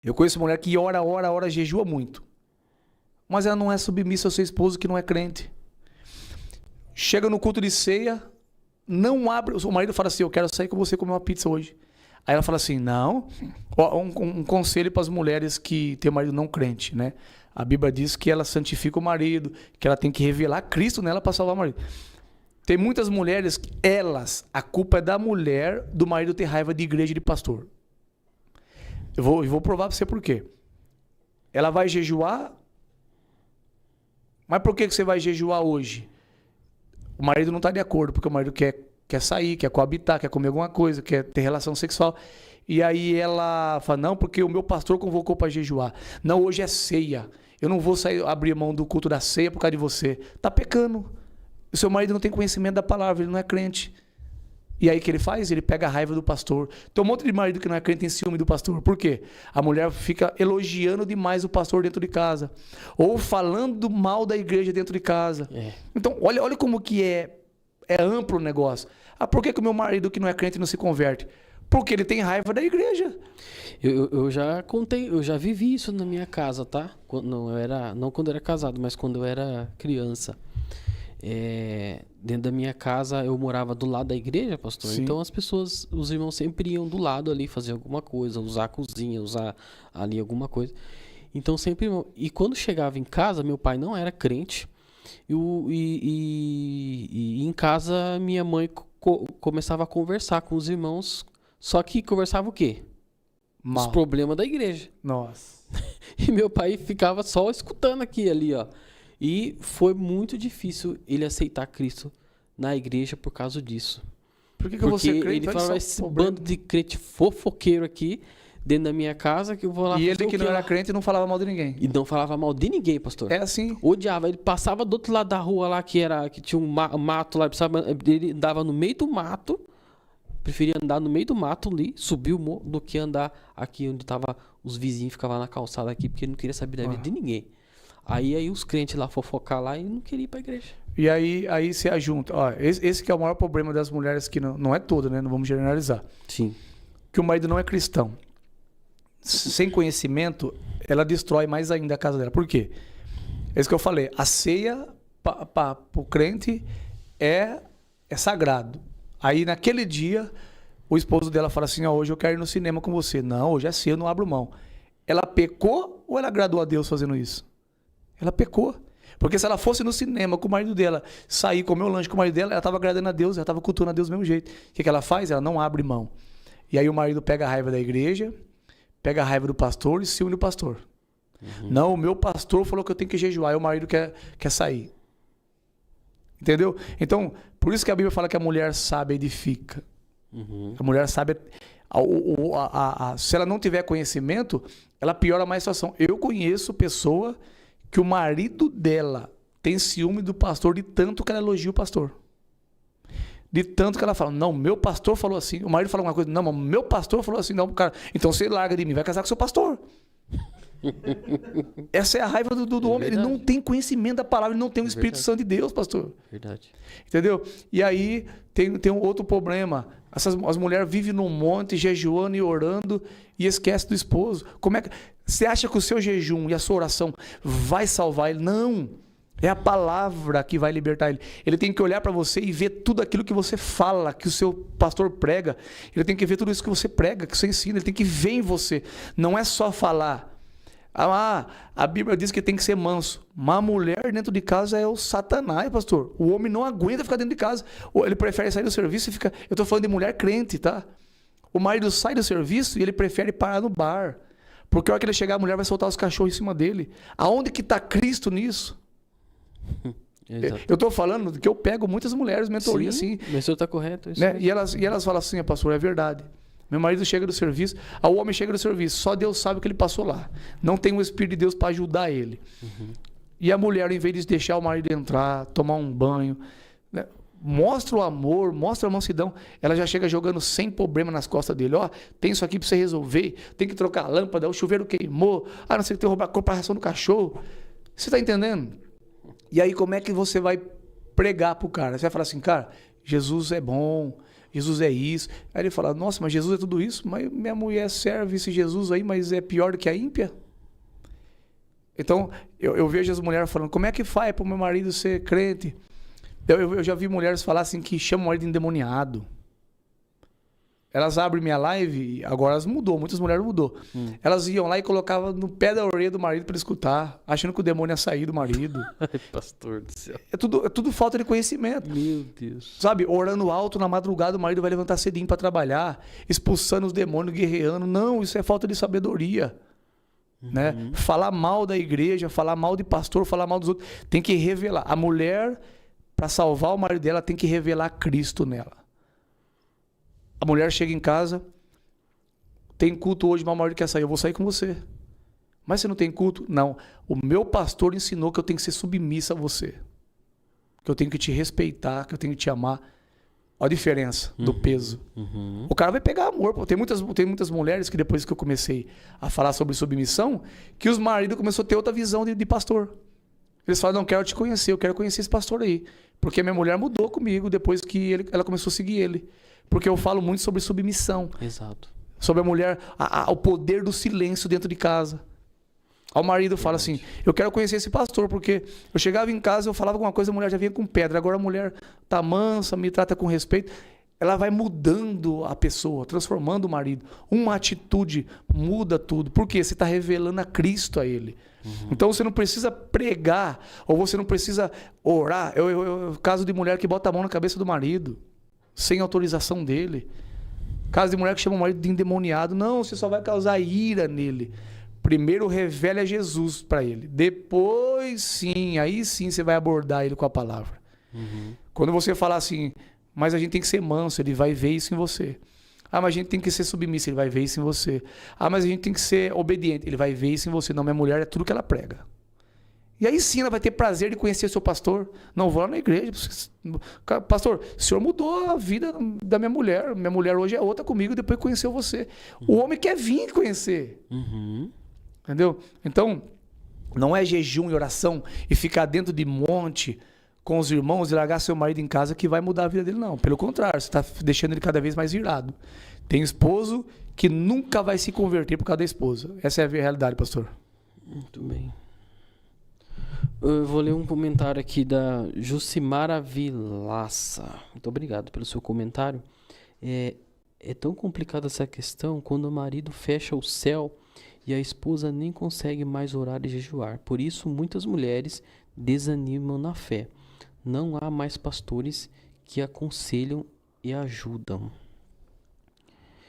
Eu conheço mulher que ora, jejua muito. Mas ela não é submissa ao seu esposo que não é crente. Chega no culto de ceia, não abre. O marido fala assim: eu quero sair com você comer uma pizza hoje. Aí ela fala assim: não. Ó, um conselho para as mulheres que têm um marido não crente, né? A Bíblia diz que ela santifica o marido, que ela tem que revelar Cristo nela para salvar o marido. Tem muitas mulheres que a culpa é da mulher, do marido ter raiva de igreja e de pastor. Eu vou provar para você por quê. Ela vai jejuar, mas por que você vai jejuar hoje? O marido não está de acordo, porque o marido quer sair, quer coabitar, quer comer alguma coisa, quer ter relação sexual. E aí ela fala: não, porque o meu pastor convocou para jejuar. Não, hoje é ceia. Eu não vou abrir mão do culto da ceia por causa de você. Está pecando. O seu marido não tem conhecimento da palavra, ele não é crente. E aí o que ele faz? Ele pega a raiva do pastor. Tem um monte de marido que não é crente, tem ciúme do pastor. Por quê? A mulher fica elogiando demais o pastor dentro de casa. Ou falando mal da igreja dentro de casa. Então, olha como que é amplo o negócio. Ah, por que o meu marido que não é crente não se converte? Porque ele tem raiva da igreja. Eu já contei, eu já vivi isso na minha casa, tá? Não quando eu era casado, mas quando eu era criança. Dentro da minha casa eu morava do lado da igreja, pastor. Sim. Então os irmãos sempre iam do lado ali fazer alguma coisa, usar a cozinha, usar ali alguma coisa. Então sempre. E quando chegava em casa, meu pai não era crente. E em casa minha mãe começava a conversar com os irmãos. Só que conversava o quê? Os problemas da igreja. Nossa. E meu pai ficava só escutando aqui ali, ó. E foi muito difícil ele aceitar Cristo na igreja por causa disso. Por que eu vou ser crente? Ele falava: esse bando de crente fofoqueiro aqui dentro da minha casa que eu vou lá. E ele que não era crente não falava mal de ninguém. E não falava mal de ninguém, pastor. É assim. Odiava. Ele passava do outro lado da rua lá que tinha um mato lá. Ele andava no meio do mato. Preferia andar no meio do mato ali, subir o morro, do que andar aqui onde tava os vizinhos, ficavam na calçada aqui, porque ele não queria saber da vida de ninguém. Aí os crentes lá fofocar lá e não queriam ir pra igreja. E aí se ajunta. Ó, esse que é o maior problema das mulheres, que não é todo, né? Não vamos generalizar. Sim. Que o marido não é cristão. Sem conhecimento, ela destrói mais ainda a casa dela. Por quê? É isso que eu falei. A ceia para o crente é sagrado. Aí naquele dia, o esposo dela fala assim: ó, hoje eu quero ir no cinema com você. Não, hoje é ceia, eu não abro mão. Ela pecou ou ela agradou a Deus fazendo isso? Ela pecou. Porque se ela fosse no cinema com o marido dela, sair, comer o lanche com o marido dela, ela estava agradando a Deus, ela estava cultuando a Deus do mesmo jeito. O que ela faz? Ela não abre mão. E aí o marido pega a raiva da igreja, pega a raiva do pastor e se une o pastor. Não, o meu pastor falou que eu tenho que jejuar, e o marido quer sair. Entendeu? Então, por isso que a Bíblia fala que a mulher sábia edifica. A mulher sábia, se ela não tiver conhecimento, ela piora mais a situação. Eu conheço pessoa que o marido dela tem ciúme do pastor de tanto que ela elogia o pastor. De tanto que ela fala: não, meu pastor falou assim. O marido fala alguma coisa: não, mas meu pastor falou assim. Não, cara, então você larga de mim, vai casar com seu pastor. Essa é a raiva do homem. Ele não tem conhecimento da palavra, ele não tem o Espírito Santo de Deus, pastor. Verdade. Entendeu? E aí tem um outro problema. As mulheres vivem num monte, jejuando e orando, e esquecem do esposo. Como é que você acha que o seu jejum e a sua oração vai salvar ele? Não. É a palavra que vai libertar ele. Ele tem que olhar para você e ver tudo aquilo que você fala, que o seu pastor prega. Ele tem que ver tudo isso que você prega, que você ensina. Ele tem que ver em você. Não é só falar. A Bíblia diz que tem que ser manso. Mas a mulher dentro de casa é o Satanás, pastor. O homem não aguenta ficar dentro de casa. Ele prefere sair do serviço e ficar... Eu estou falando de mulher crente, tá? O marido sai do serviço e ele prefere parar no bar. Porque a hora que ele chegar, a mulher vai soltar os cachorros em cima dele. Aonde que está Cristo nisso? Eu estou falando que eu pego muitas mulheres, mentoria assim. Mas o senhor está correto. Isso né? E elas falam assim: pastor, é verdade. Meu marido chega do serviço, o homem chega do serviço, só Deus sabe o que ele passou lá. Não tem o Espírito de Deus para ajudar ele. E a mulher, em vez de deixar o marido entrar, tomar um banho, né? Mostra o amor, mostra a mansidão, ela já chega jogando sem problema nas costas dele. Ó, tem isso aqui para você resolver, tem que trocar a lâmpada, o chuveiro queimou, não sei o que, tem que roubar a cor para a ração do cachorro. Você está entendendo? E aí como é que você vai pregar pro cara? Você vai falar assim: cara, Jesus é bom, Jesus é isso. Aí ele fala, nossa, mas Jesus é tudo isso? Mas minha mulher serve esse Jesus aí, mas é pior do que a ímpia? Então, eu vejo as mulheres falando, como é que faz para o meu marido ser crente? Eu já vi mulheres falar assim que chamam o marido de endemoniado. Elas abrem minha live, agora elas mudou, muitas mulheres mudou. Elas iam lá e colocavam no pé da orelha do marido para escutar, achando que o demônio ia sair do marido. Ai, pastor do céu. É tudo falta de conhecimento. Meu Deus. Sabe, orando alto na madrugada, o marido vai levantar cedinho para trabalhar, expulsando os demônios, guerreando. Não, isso é falta de sabedoria. Né? Falar mal da igreja, falar mal de pastor, falar mal dos outros. Tem que revelar. A mulher, para salvar o marido dela, tem que revelar Cristo nela. A mulher chega em casa, tem culto hoje, mas o marido quer sair, eu vou sair com você. Mas você não tem culto? Não. O meu pastor ensinou que eu tenho que ser submissa a você. Que eu tenho que te respeitar, que eu tenho que te amar. Olha a diferença do peso. O cara vai pegar amor. Pô. Tem muitas mulheres que depois que eu comecei a falar sobre submissão, que os maridos começaram a ter outra visão de pastor. Eles falam, não quero te conhecer, eu quero conhecer esse pastor aí. Porque minha mulher mudou comigo depois que ela começou a seguir ele. Porque eu falo muito sobre submissão. Exato. Sobre a mulher, o poder do silêncio dentro de casa. Aí o marido fala assim, eu quero conhecer esse pastor, porque eu chegava em casa, eu falava alguma coisa, a mulher já vinha com pedra. Agora a mulher tá mansa, me trata com respeito. Ela vai mudando a pessoa, transformando o marido. Uma atitude muda tudo. Por quê? Você está revelando a Cristo a ele. Então você não precisa pregar, ou você não precisa orar. Caso de mulher que bota a mão na cabeça do marido, sem autorização dele. Caso de mulher que chama o marido de endemoniado. Não, você só vai causar ira nele. Primeiro revele a Jesus para ele. Depois sim, aí sim você vai abordar ele com a palavra. Quando você falar assim, mas a gente tem que ser manso, ele vai ver isso em você. Ah, mas a gente tem que ser submisso, ele vai ver isso em você. Ah, mas a gente tem que ser obediente, ele vai ver isso em você. Não, minha mulher é tudo que ela prega. E aí sim ela vai ter prazer de conhecer seu pastor. Não, vou lá na igreja. Pastor, o senhor mudou a vida da minha mulher. Minha mulher hoje é outra comigo, depois que conheceu você. O homem quer vir conhecer. Entendeu? Então, não é jejum e oração e ficar dentro de monte com os irmãos e largar seu marido em casa que vai mudar a vida dele, não. Pelo contrário, você está deixando ele cada vez mais irado. Tem esposo que nunca vai se converter por causa da esposa. Essa é a realidade, pastor. Muito bem. Eu vou ler um comentário aqui da Jucimara Vilaça. Muito obrigado pelo seu comentário. É tão complicada essa questão quando o marido fecha o céu e a esposa nem consegue mais orar e jejuar. Por isso, muitas mulheres desanimam na fé. Não há mais pastores que aconselham e ajudam.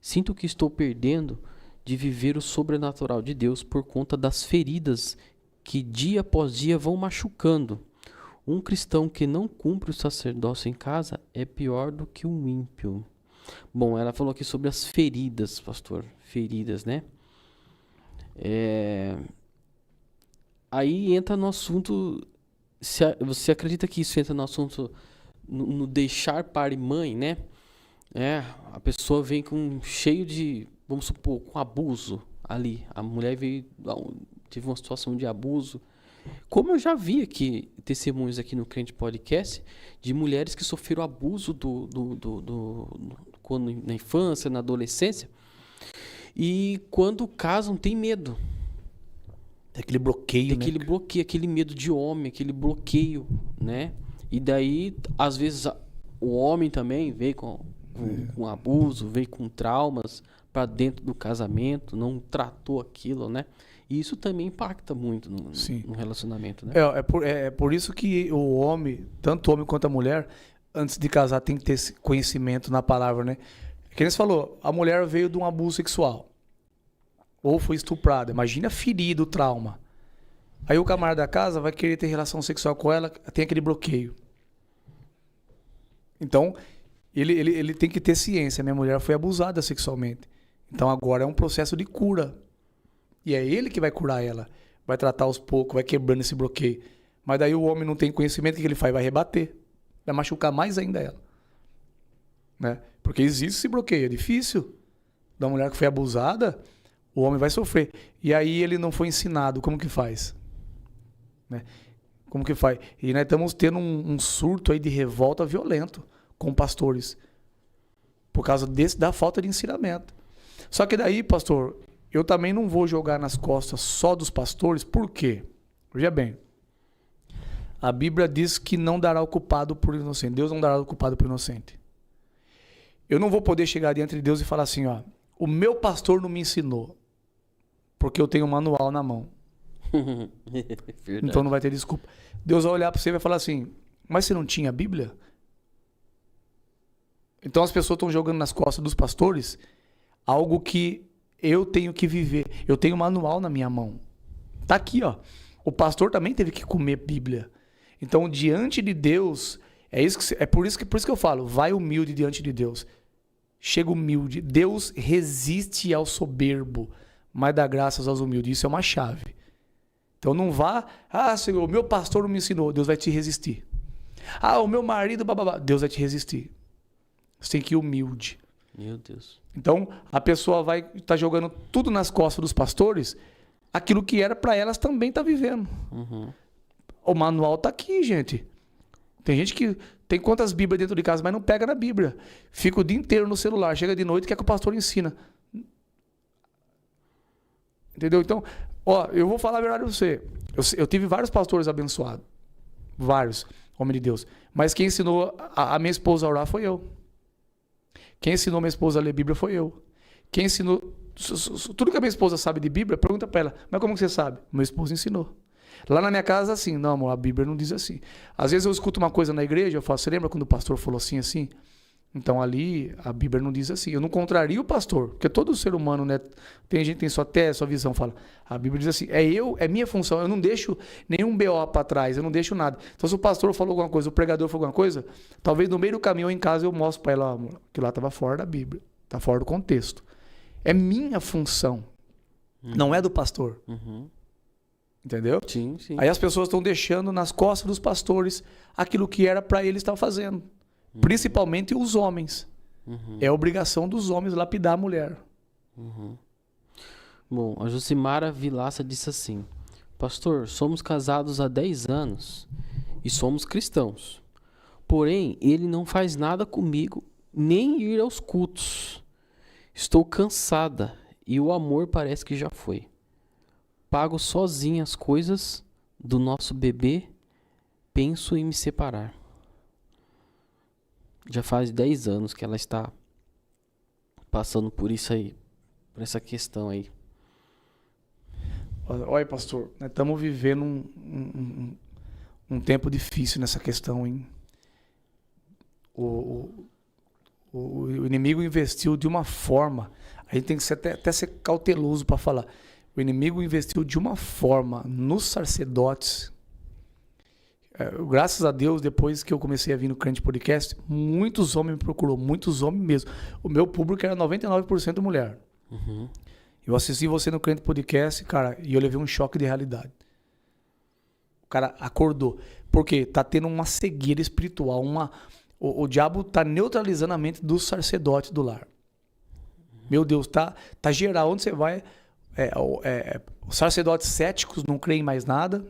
Sinto que estou perdendo de viver o sobrenatural de Deus por conta das feridas que dia após dia vão machucando. Um cristão que não cumpre o sacerdócio em casa é pior do que um ímpio. Bom, ela falou aqui sobre as feridas, pastor. Feridas, né? Aí entra no assunto... Você acredita que isso entra no assunto... No deixar pai e mãe, né? A pessoa vem cheio de... Vamos supor, com abuso ali. A mulher teve uma situação de abuso. Como eu já vi aqui, testemunhos aqui no Crente Podcast, de mulheres que sofreram abuso quando, na infância, na adolescência, e quando casam tem medo. Aquele bloqueio, aquele bloqueio, aquele medo de homem, aquele bloqueio, né? E daí, às vezes, o homem também veio com abuso, veio com traumas para dentro do casamento, não tratou aquilo, né? E isso também impacta muito no relacionamento, né? É por isso que o homem, tanto o homem quanto a mulher, antes de casar, tem que ter esse conhecimento na palavra, né? Que nem você falou, a mulher veio de um abuso sexual. Ou foi estuprada. Imagina a ferida, o trauma. Aí o camarada da casa vai querer ter relação sexual com ela, tem aquele bloqueio. Então, ele tem que ter ciência. Minha mulher foi abusada sexualmente. Então agora é um processo de cura. E é ele que vai curar ela. Vai tratar aos poucos, vai quebrando esse bloqueio. Mas daí o homem não tem conhecimento, o que ele faz? Vai rebater. Vai machucar mais ainda ela. Né? Porque existe esse bloqueio, é difícil. Da mulher que foi abusada, o homem vai sofrer. E aí ele não foi ensinado. Como que faz? Né? Como que faz? E nós estamos tendo um surto aí de revolta violento com pastores. Por causa da falta de ensinamento. Só que daí, pastor, eu também não vou jogar nas costas só dos pastores. Por quê? Veja bem. A Bíblia diz que não dará o culpado por inocente. Deus não dará o culpado por inocente. Eu não vou poder chegar diante de Deus e falar assim, ó, o meu pastor não me ensinou, porque eu tenho um manual na mão. Então não vai ter desculpa. Deus vai olhar para você e vai falar assim, mas você não tinha a Bíblia? Então as pessoas estão jogando nas costas dos pastores algo que eu tenho que viver. Eu tenho um manual na minha mão. Tá aqui, ó. O pastor também teve que comer Bíblia. Então, diante de Deus, por isso que eu falo, vai humilde diante de Deus. Chega humilde. Deus resiste ao soberbo, mas dá graças aos humildes. Isso é uma chave. Então não vá, Senhor, o meu pastor não me ensinou. Deus vai te resistir. O meu marido, bababá. Deus vai te resistir. Você tem que ir humilde. Meu Deus. Então, a pessoa vai estar jogando tudo nas costas dos pastores, aquilo que era para elas também tá vivendo. Uhum. O manual tá aqui, gente. Tem gente que tem quantas Bíblias dentro de casa, mas não pega na Bíblia. Fica o dia inteiro no celular, chega de noite e quer que o pastor ensina. Entendeu? Então, eu vou falar a verdade pra você. Eu tive vários pastores abençoados. Vários, homem de Deus. Mas quem ensinou a minha esposa a orar foi eu. Quem ensinou minha esposa a ler Bíblia foi eu. Quem ensinou... Tudo que a minha esposa sabe de Bíblia, pergunta pra ela, mas como que você sabe? Meu esposo ensinou. Lá na minha casa, assim, não, amor, a Bíblia não diz assim. Às vezes eu escuto uma coisa na igreja, eu falo, você lembra quando o pastor falou assim, assim? Então ali, a Bíblia não diz assim. Eu não contrario o pastor, porque todo ser humano, né? Tem gente que tem sua visão, fala. A Bíblia diz assim, é minha função, eu não deixo nenhum BO para trás, eu não deixo nada. Então se o pastor falou alguma coisa, o pregador falou alguma coisa, talvez no meio do caminho ou em casa eu mostro para ela, amor, que lá estava fora da Bíblia, está fora do contexto. É minha função, não é do pastor. Uhum. Entendeu? Sim, sim. Aí as pessoas estão deixando nas costas dos pastores aquilo que era para eles estar fazendo. Principalmente os homens. Uhum. É obrigação dos homens lapidar a mulher. Uhum. Bom, a Josimara Vilaça disse assim: pastor, somos casados há 10 anos e somos cristãos. Porém, ele não faz nada comigo, nem ir aos cultos. Estou cansada e o amor parece que já foi. Pago sozinha as coisas do nosso bebê, penso em me separar. Já faz 10 anos que ela está passando por isso aí, por essa questão aí. Olha, pastor, nós estamos vivendo um tempo difícil nessa questão, hein? O inimigo investiu de uma forma, a gente tem que até ser cauteloso para falar. O inimigo investiu de uma forma nos sacerdotes. Graças a Deus, depois que eu comecei a vir no Crente Podcast, muitos homens me procurou, muitos homens mesmo. O meu público era 99% mulher. Uhum. Eu assisti você no Crente Podcast, cara, e eu levei um choque de realidade. O cara acordou. Porque tá tendo uma cegueira espiritual, o diabo tá neutralizando a mente dos sacerdotes do lar. Meu Deus, tá geral. Onde você vai... os sacerdotes céticos não creem em mais nada,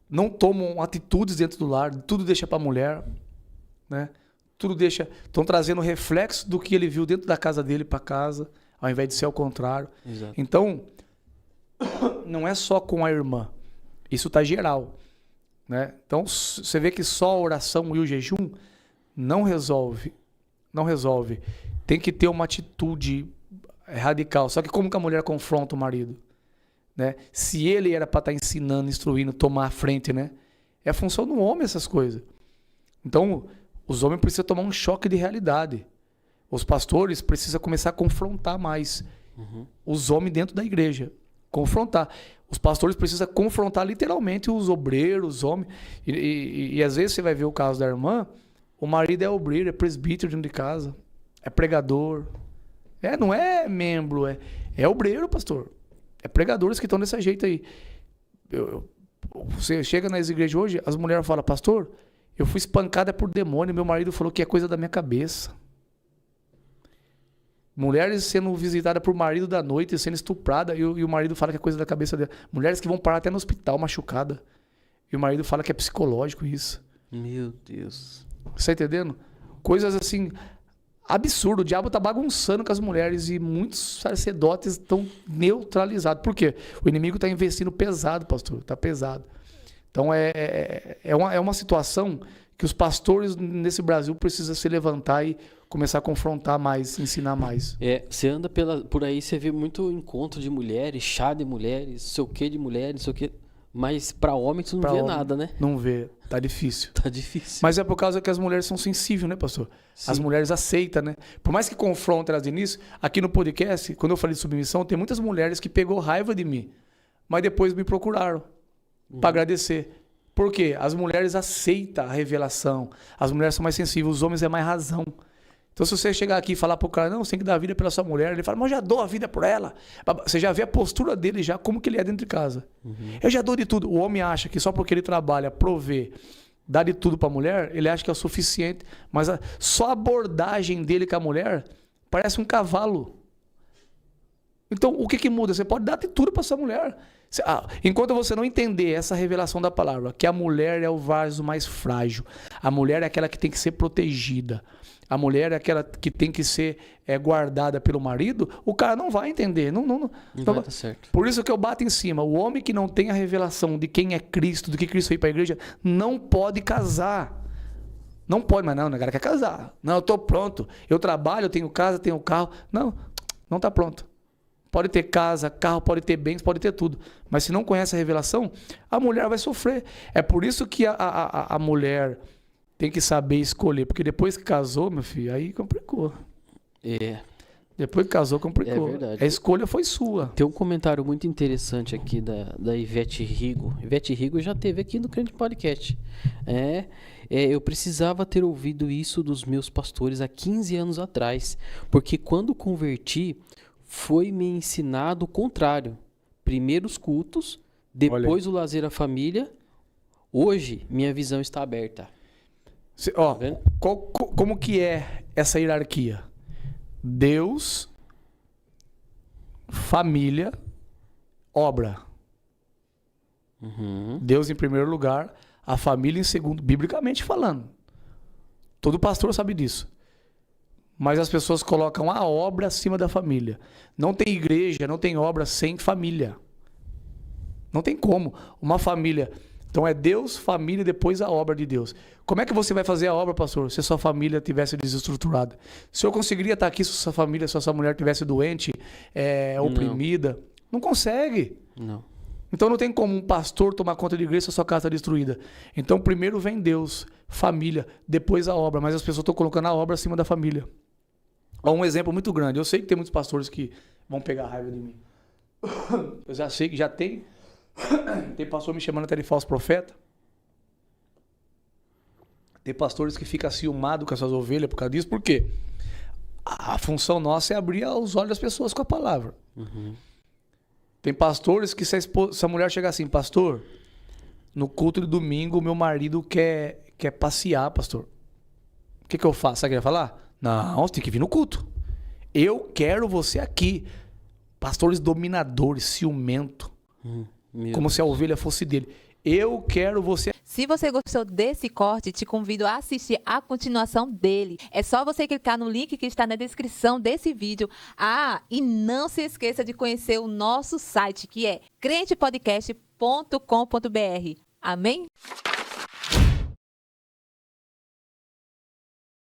não tomam atitudes dentro do lar, tudo deixa para a mulher, né? Tudo deixa, estão trazendo reflexo do que ele viu dentro da casa dele para casa, ao invés de ser ao contrário. Exato. Então, não é só com a irmã, isso tá geral, né? Então, você vê que só a oração e o jejum não resolve, tem que ter uma atitude radical. Só que como que a mulher confronta o marido? Né? Se ele era para estar ensinando, instruindo, tomar a frente, né? É a função do homem essas coisas. Então, os homens precisam tomar um choque de realidade. Os pastores precisam começar a confrontar mais os homens dentro da igreja. Confrontar. Os pastores precisam confrontar literalmente os obreiros, os homens. E às vezes você vai ver o caso da irmã, o marido é obreiro, é presbítero dentro de casa, é pregador. Não é membro, é obreiro, pastor. É pregadores que estão desse jeito aí. Você chega nas igrejas hoje, as mulheres falam, pastor, eu fui espancada por demônio, meu marido falou que é coisa da minha cabeça. Mulheres sendo visitadas por marido da noite, sendo estupradas, e o marido fala que é coisa da cabeça dela. Mulheres que vão parar até no hospital machucada, e o marido fala que é psicológico isso. Meu Deus. Você está entendendo? Coisas assim, absurdo. O diabo tá bagunçando com as mulheres e muitos sacerdotes estão neutralizados. Por quê? O inimigo está investindo pesado, pastor. Está pesado. Então é uma situação que os pastores nesse Brasil precisam se levantar e começar a confrontar mais, ensinar mais. Você anda por aí, você vê muito encontro de mulheres, chá de mulheres, sei o que de mulheres, sei o que. Mas pra homem tu não vê nada, né? Não vê, tá difícil. Tá difícil. Mas é por causa que as mulheres são sensíveis, né, pastor? Sim. As mulheres aceitam, né? Por mais que confrontem elas de início, aqui no podcast, quando eu falei de submissão, tem muitas mulheres que pegou raiva de mim, mas depois me procuraram para agradecer. Por quê? As mulheres aceitam a revelação, as mulheres são mais sensíveis, os homens é mais razão. Então, se você chegar aqui e falar pro cara, não, você tem que dar a vida pela sua mulher, ele fala, mas eu já dou a vida por ela. Você já vê a postura dele, já como que ele é dentro de casa. Eu já dou de tudo. O homem acha que só porque ele trabalha, provê, dá de tudo pra mulher, ele acha que é o suficiente. Mas só a abordagem dele com a mulher parece um cavalo. Então, o que muda? Você pode dar de tudo pra sua mulher. Enquanto você não entender essa revelação da palavra, que a mulher é o vaso mais frágil, a mulher é aquela que tem que ser protegida, a mulher é aquela que tem que ser guardada pelo marido, o cara não vai entender. Não vai dar certo. Por isso que eu bato em cima. O homem que não tem a revelação de quem é Cristo, do que Cristo veio para a igreja, não pode casar. Não pode, mas não, o cara quer casar. Não, eu estou pronto. Eu trabalho, eu tenho casa, tenho carro. Não está pronto. Pode ter casa, carro, pode ter bens, pode ter tudo. Mas se não conhece a revelação, a mulher vai sofrer. É por isso que a mulher tem que saber escolher. Porque depois que casou, meu filho, aí complicou. Depois que casou, complicou. É verdade. A escolha foi sua. Tem um comentário muito interessante aqui da Ivete Rigo. Ivete Rigo já teve aqui no Crente Podcast. Eu precisava ter ouvido isso dos meus pastores há 15 anos atrás. Porque quando converti, foi me ensinado o contrário. Primeiro os cultos, depois o lazer à família. Hoje, minha visão está aberta. Tá como que é essa hierarquia? Deus, família, obra. Deus em primeiro lugar, a família em segundo, biblicamente falando. Todo pastor sabe disso. Mas as pessoas colocam a obra acima da família. Não tem igreja, não tem obra sem família. Não tem como. Uma família... Então é Deus, família, depois a obra de Deus. Como é que você vai fazer a obra, pastor, se a sua família tivesse desestruturada? Se eu conseguiria estar aqui se a sua família, se a sua mulher tivesse doente, oprimida? Não consegue. Não. Então não tem como um pastor tomar conta de igreja se a sua casa está destruída. Então primeiro vem Deus, família, depois a obra. Mas as pessoas estão colocando a obra acima da família. Há um exemplo muito grande. Eu sei que tem muitos pastores que vão pegar raiva de mim. Eu já sei que já tem... Tem pastor me chamando até de falso profeta. Tem pastores que ficam ciumados com as suas ovelhas por causa disso. Por quê? A função nossa é abrir os olhos das pessoas com a palavra. Tem pastores que se a mulher chegar assim, pastor, no culto de domingo, meu marido quer passear, pastor. O que eu faço? Sabe o que ele vai falar? Não, você tem que vir no culto. Eu quero você aqui. Pastores dominadores, ciumento. Como se a ovelha fosse dele. Eu quero você. Se você gostou desse corte, te convido a assistir a continuação dele. É só você clicar no link que está na descrição desse vídeo. E não se esqueça de conhecer o nosso site, que é crentepodcast.com.br. Amém?